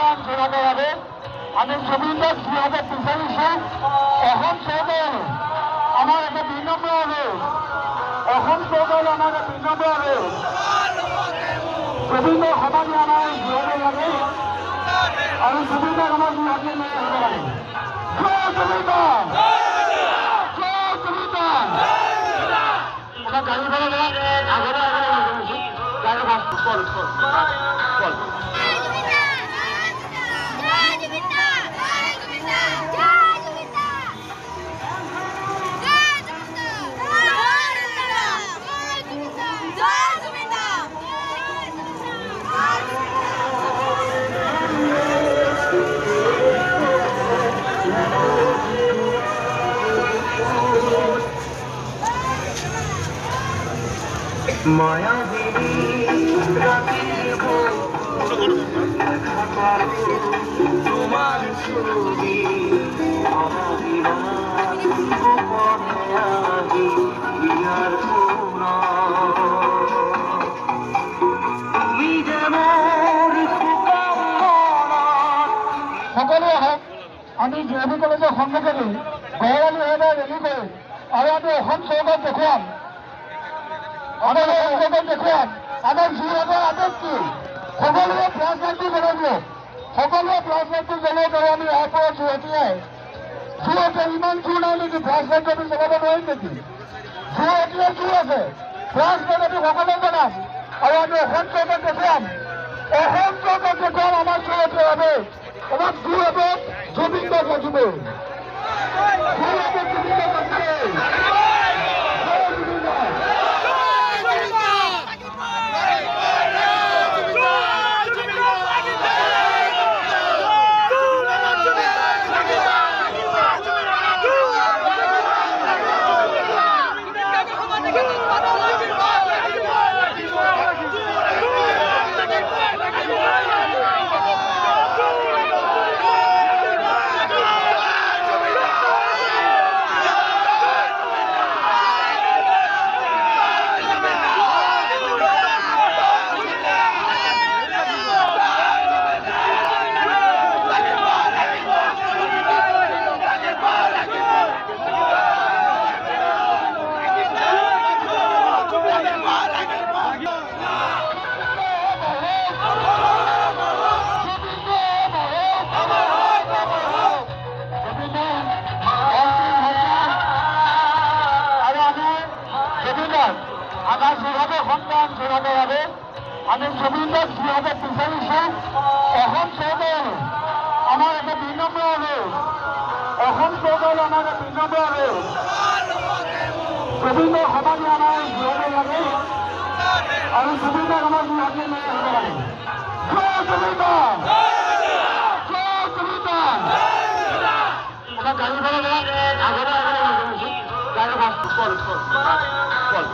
সন্তান জোড়াতে হবে। আমি জমিদার 2043 এখন চৌধুরী আমার একটা বিনম্র অনুরোধ, এখন চৌধুরী আমার একটা বিনম্র অনুরোধ, জমিদার সমাজে আমার জোড়াতে লাগে আৰু জমিদার আমার জোড়াতে মেয়ে হতে লাগে। জমিদার গাড়ি ভাড়া আগরে আগরে গাড়ি চল চল চল। মায়াবিনী তোমার ছবি তুমি যেমন সকলে আহক, আমি জেবি কলেজের সন্মুখেদি গৌৰালী হৈ ৰেলী কৰি আৰু আমি অসম চৌকাত দেখুৱাম, আমাৰ অসম চৌকাত দেখুৱাম আমাৰ যোৰহাটৰ আদেশ কি। সকলোৱে প্লাছ লাইটটো জ্বলাই দিয়ক, সকলোৱে প্লাছ লাইটটো জ্বলাই দিয়ক। আমি ইয়াৰ পৰা যোৰহাটীয়ে ইমান জোৰ নাই নেকি? প্লাছ লাইটটো আমি জ্বলাব নোৱাৰিম নেকি? যোৰহাটীয়ে জোৰ আছে, প্লাছ লাইট আমি সকলোৱে জ্বলাম আৰু আমি অসম চৌকাত দেখুৱাম, অসম চৌকাত দেখুৱাম আমাৰ যোৰহাটীৰ আদেশ। আমাৰ যোৰহাটত জমিদাৰ থাকিব, যোৰহাটত জমিদাৰ থাকিব। আমাৰ যোৰহাটৰ সন্তান জোড়াতে হবে। আমি জমিদার 2043 এখন চৌধুরী আমার একটা বিনম্র অনুরোধ, এখন চৌধুরী আমার একটা বিনম্র অনুরোধ, জমিদার সমাজে আমার জোড়াতে লাগে আৰু জমিদাৰ আমাৰ জোড়াতে মেয়ে হতে লাগে। জমিদাৰ জমিদাৰ গাড়ি ভাড়া আগৰে আগৰে গাড়ি চল চল চল।